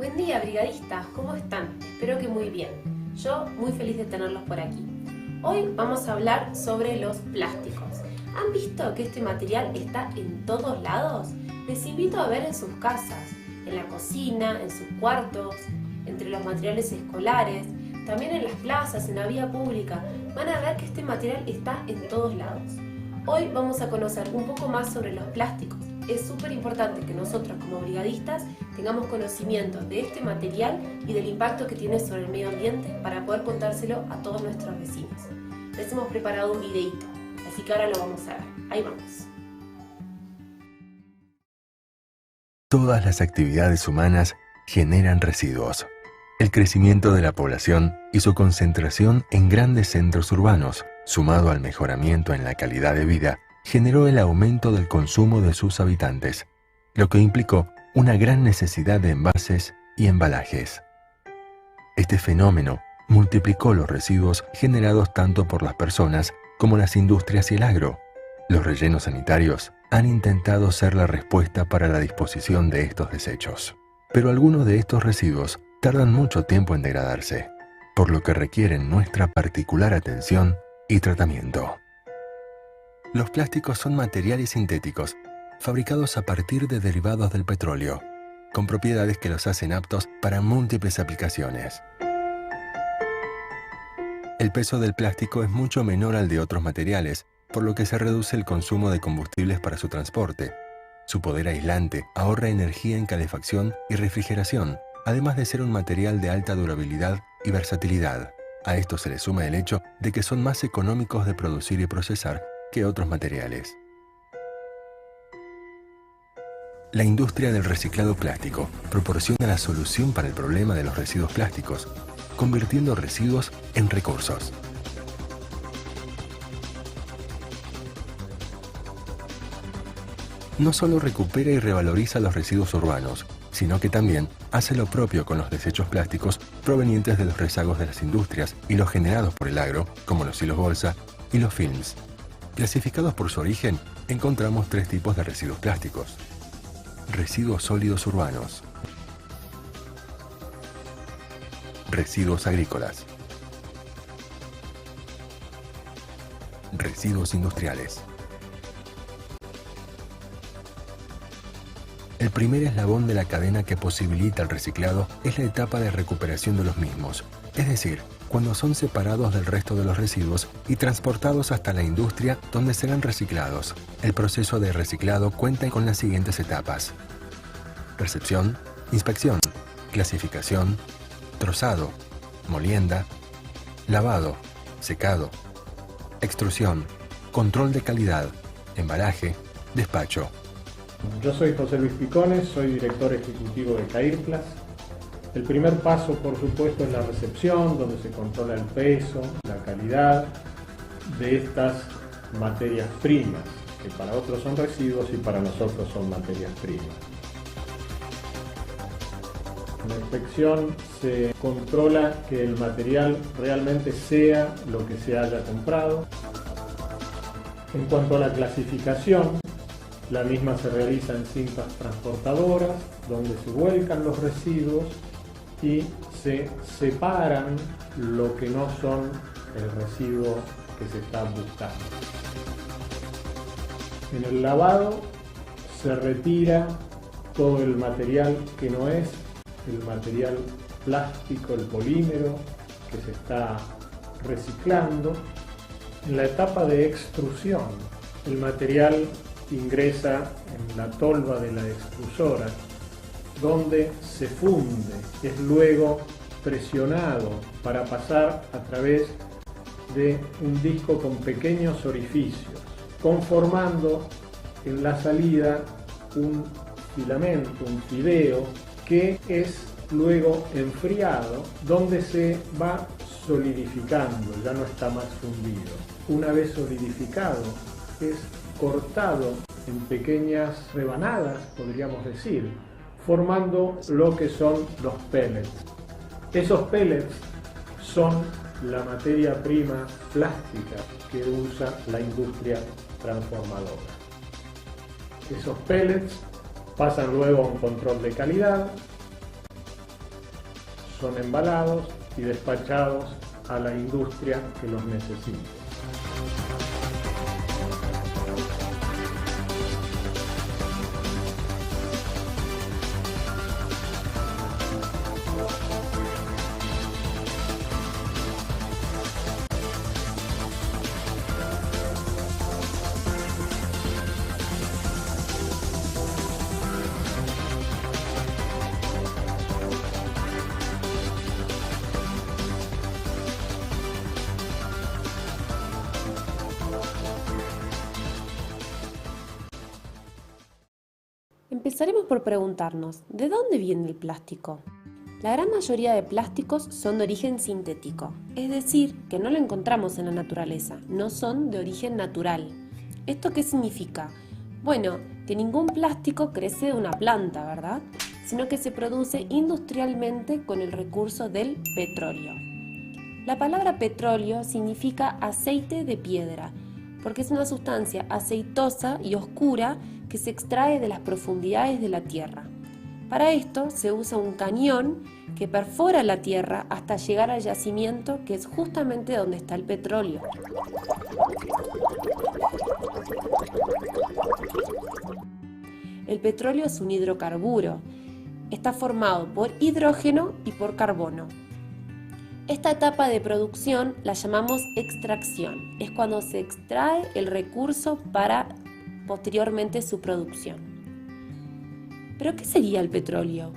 Buen día, brigadistas, ¿cómo están? Espero que muy bien. Yo muy feliz de tenerlos por aquí. Hoy vamos a hablar sobre los plásticos. ¿Han visto que este material está en todos lados? Les invito a ver en sus casas, en la cocina, en sus cuartos, entre los materiales escolares, también en las plazas, en la vía pública. Van a ver que este material está en todos lados. Hoy vamos a conocer un poco más sobre los plásticos. Es súper importante que nosotros como brigadistas tengamos conocimiento de este material y del impacto que tiene sobre el medio ambiente para poder contárselo a todos nuestros vecinos. Les hemos preparado un videito, así que ahora lo vamos a ver. Ahí vamos. Todas las actividades humanas generan residuos. El crecimiento de la población y su concentración en grandes centros urbanos, sumado al mejoramiento en la calidad de vida, generó el aumento del consumo de sus habitantes, lo que implicó una gran necesidad de envases y embalajes. Este fenómeno multiplicó los residuos generados tanto por las personas como las industrias y el agro. Los rellenos sanitarios han intentado ser la respuesta para la disposición de estos desechos, pero algunos de estos residuos tardan mucho tiempo en degradarse, por lo que requieren nuestra particular atención y tratamiento. Los plásticos son materiales sintéticos, fabricados a partir de derivados del petróleo, con propiedades que los hacen aptos para múltiples aplicaciones. El peso del plástico es mucho menor al de otros materiales, por lo que se reduce el consumo de combustibles para su transporte. Su poder aislante ahorra energía en calefacción y refrigeración, además de ser un material de alta durabilidad y versatilidad. A esto se le suma el hecho de que son más económicos de producir y procesar que otros materiales. La industria del reciclado plástico proporciona la solución para el problema de los residuos plásticos, convirtiendo residuos en recursos. No solo recupera y revaloriza los residuos urbanos, sino que también hace lo propio con los desechos plásticos provenientes de los rezagos de las industrias y los generados por el agro, como los hilos bolsa y los films. Clasificados por su origen, encontramos tres tipos de residuos plásticos. Residuos sólidos urbanos. Residuos agrícolas. Residuos industriales. El primer eslabón de la cadena que posibilita el reciclado es la etapa de recuperación de los mismos, es decir, cuando son separados del resto de los residuos y transportados hasta la industria donde serán reciclados. El proceso de reciclado cuenta con las siguientes etapas: recepción, inspección, clasificación, trozado, molienda, lavado, secado, extrusión, control de calidad, embalaje, despacho. Yo soy José Luis Picones, soy director ejecutivo de Cairplas. El primer paso, por supuesto, es la recepción, donde se controla el peso, la calidad de estas materias primas, que para otros son residuos y para nosotros son materias primas. En la inspección se controla que el material realmente sea lo que se haya comprado. En cuanto a la clasificación, la misma se realiza en cintas transportadoras, donde se vuelcan los residuos y se separan lo que no son el residuo que se está buscando. En el lavado se retira todo el material que no es el material plástico, el polímero que se está reciclando. En la etapa de extrusión, el material ingresa en la tolva de la extrusora, donde se funde, es luego presionado para pasar a través de un disco con pequeños orificios, conformando en la salida un filamento, un fideo, que es luego enfriado, donde se va solidificando, ya no está más fundido. Una vez solidificado, es cortado en pequeñas rebanadas, podríamos decir, formando lo que son los pellets. Esos pellets son la materia prima plástica que usa la industria transformadora. Esos pellets pasan luego a un control de calidad, son embalados y despachados a la industria que los necesita. Empezaremos por preguntarnos, ¿de dónde viene el plástico? La gran mayoría de plásticos son de origen sintético, es decir, que no lo encontramos en la naturaleza, no son de origen natural. ¿Esto qué significa? Bueno, que ningún plástico crece de una planta, ¿verdad? Sino que se produce industrialmente con el recurso del petróleo. La palabra petróleo significa aceite de piedra, porque es una sustancia aceitosa y oscura que se extrae de las profundidades de la tierra. Para esto se usa un cañón que perfora la tierra hasta llegar al yacimiento, que es justamente donde está el petróleo. El petróleo es un hidrocarburo. Está formado por hidrógeno y por carbono. Esta etapa de producción la llamamos extracción. Es cuando se extrae el recurso para posteriormente su producción. ¿Pero qué sería el petróleo?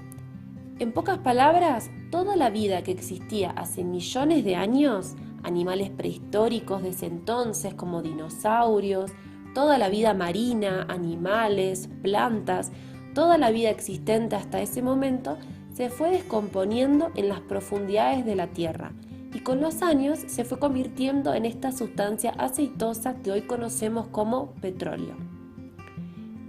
En pocas palabras, toda la vida que existía hace millones de años, animales prehistóricos de ese entonces como dinosaurios, toda la vida marina, animales, plantas, toda la vida existente hasta ese momento se fue descomponiendo en las profundidades de la tierra y con los años se fue convirtiendo en esta sustancia aceitosa que hoy conocemos como petróleo.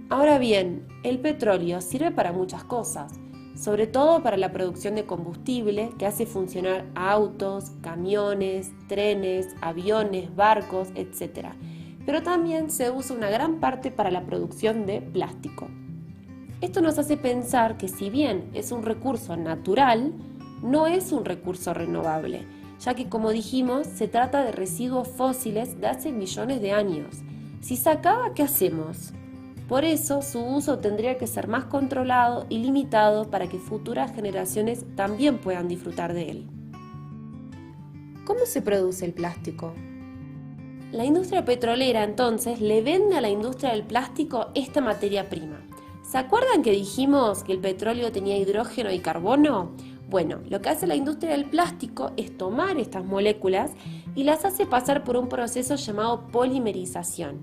Ahora bien, el petróleo sirve para muchas cosas, sobre todo para la producción de combustible que hace funcionar autos, camiones, trenes, aviones, barcos, etc. Pero también se usa una gran parte para la producción de plástico. Esto nos hace pensar que si bien es un recurso natural, no es un recurso renovable, ya que como dijimos, se trata de residuos fósiles de hace millones de años. Si se acaba, ¿qué hacemos? Por eso su uso tendría que ser más controlado y limitado para que futuras generaciones también puedan disfrutar de él. ¿Cómo se produce el plástico? La industria petrolera entonces le vende a la industria del plástico esta materia prima. ¿Se acuerdan que dijimos que el petróleo tenía hidrógeno y carbono? Bueno, lo que hace la industria del plástico es tomar estas moléculas y las hace pasar por un proceso llamado polimerización.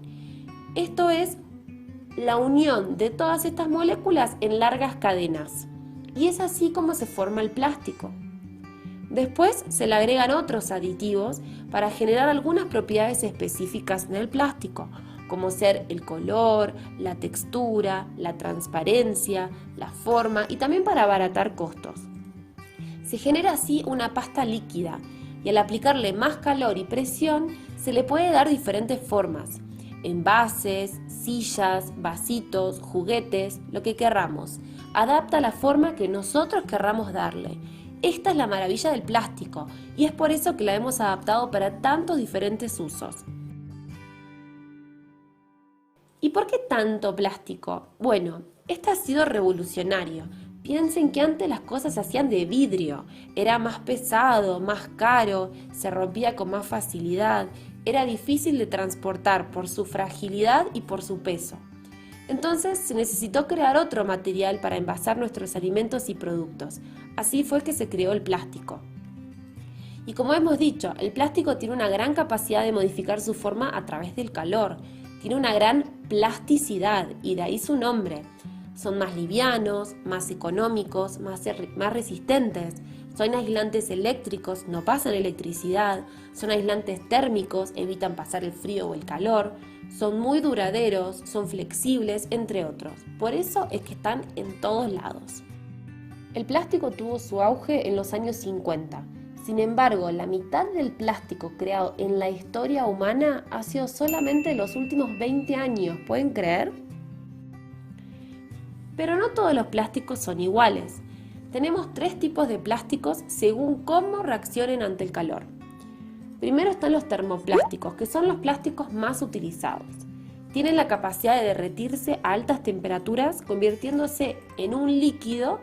Esto es la unión de todas estas moléculas en largas cadenas. Y es así como se forma el plástico. Después se le agregan otros aditivos para generar algunas propiedades específicas en el plástico, como ser el color, la textura, la transparencia, la forma y también para abaratar costos. Se genera así una pasta líquida y al aplicarle más calor y presión se le puede dar diferentes formas: envases, sillas, vasitos, juguetes, lo que querramos. Adapta la forma que nosotros querramos darle. Esta es la maravilla del plástico y es por eso que la hemos adaptado para tantos diferentes usos. ¿Y por qué tanto plástico? Bueno, este ha sido revolucionario. Piensen que antes las cosas se hacían de vidrio, era más pesado, más caro, se rompía con más facilidad, era difícil de transportar por su fragilidad y por su peso. Entonces se necesitó crear otro material para envasar nuestros alimentos y productos. Así fue que se creó el plástico. Y como hemos dicho, el plástico tiene una gran capacidad de modificar su forma a través del calor. Tiene una gran plasticidad y de ahí su nombre. Son más livianos, más económicos, más resistentes. Son aislantes eléctricos, no pasan electricidad. Son aislantes térmicos, evitan pasar el frío o el calor. Son muy duraderos, son flexibles, entre otros. Por eso es que están en todos lados. El plástico tuvo su auge en los años 50. Sin embargo, la mitad del plástico creado en la historia humana ha sido solamente en los últimos 20 años. ¿Pueden creer? Pero no todos los plásticos son iguales. Tenemos 3 tipos de plásticos según cómo reaccionen ante el calor. Primero están los termoplásticos, que son los plásticos más utilizados. Tienen la capacidad de derretirse a altas temperaturas, convirtiéndose en un líquido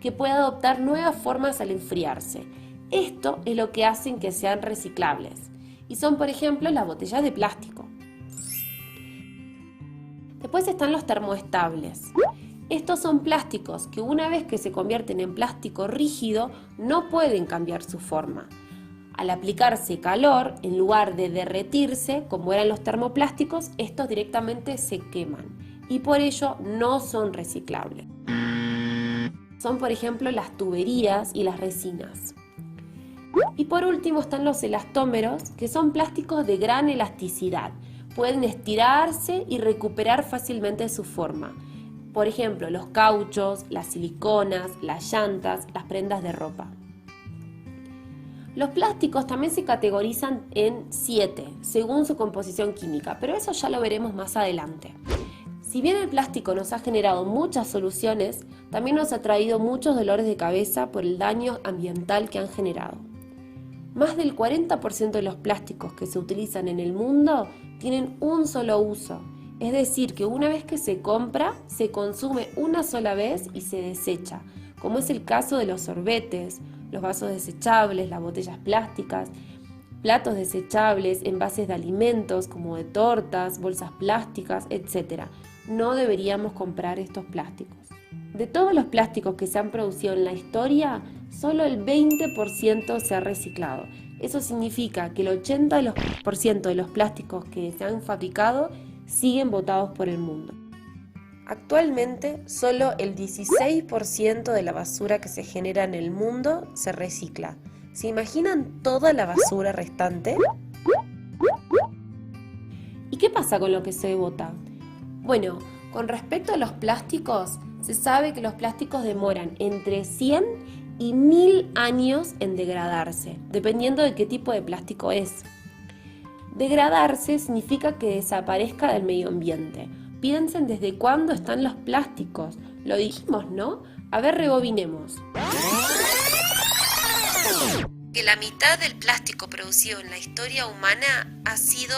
que puede adoptar nuevas formas al enfriarse. Esto es lo que hacen que sean reciclables. Y son, por ejemplo, las botellas de plástico. Después están los termoestables. Estos son plásticos que una vez que se convierten en plástico rígido no pueden cambiar su forma. Al aplicarse calor, en lugar de derretirse, como eran los termoplásticos, estos directamente se queman y por ello no son reciclables. Son, por ejemplo, las tuberías y las resinas. Y por último están los elastómeros, que son plásticos de gran elasticidad. Pueden estirarse y recuperar fácilmente su forma. Por ejemplo, los cauchos, las siliconas, las llantas, las prendas de ropa. Los plásticos también se categorizan en 7, según su composición química, pero eso ya lo veremos más adelante. Si bien el plástico nos ha generado muchas soluciones, también nos ha traído muchos dolores de cabeza por el daño ambiental que han generado. Más del 40% de los plásticos que se utilizan en el mundo tienen un solo uso, es decir, que una vez que se compra, se consume una sola vez y se desecha, como es el caso de los sorbetes, los vasos desechables, las botellas plásticas, platos desechables, envases de alimentos como de tortas, bolsas plásticas, etc. No deberíamos comprar estos plásticos. De todos los plásticos que se han producido en la historia, solo el 20% se ha reciclado. Eso significa que el 80% de los plásticos que se han fabricado siguen botados por el mundo. Actualmente, solo el 16% de la basura que se genera en el mundo se recicla. ¿Se imaginan toda la basura restante? ¿Y qué pasa con lo que se bota? Bueno, con respecto a los plásticos, se sabe que los plásticos demoran entre 100 y 1000 años en degradarse, dependiendo de qué tipo de plástico es. Degradarse significa que desaparezca del medio ambiente. Piensen desde cuándo están los plásticos. Lo dijimos, ¿no? A ver, rebobinemos. Que la mitad del plástico producido en la historia humana ha sido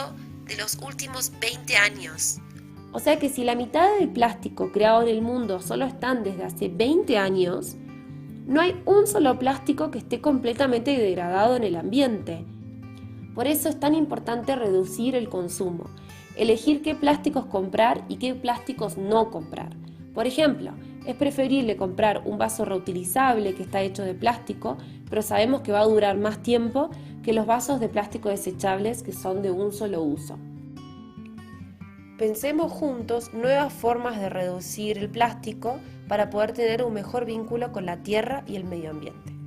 de los últimos 20 años. O sea que si la mitad del plástico creado en el mundo solo están desde hace 20 años, no hay un solo plástico que esté completamente degradado en el ambiente. Por eso es tan importante reducir el consumo, elegir qué plásticos comprar y qué plásticos no comprar. Por ejemplo, es preferible comprar un vaso reutilizable que está hecho de plástico, pero sabemos que va a durar más tiempo que los vasos de plástico desechables que son de un solo uso. Pensemos juntos nuevas formas de reducir el plástico para poder tener un mejor vínculo con la tierra y el medio ambiente.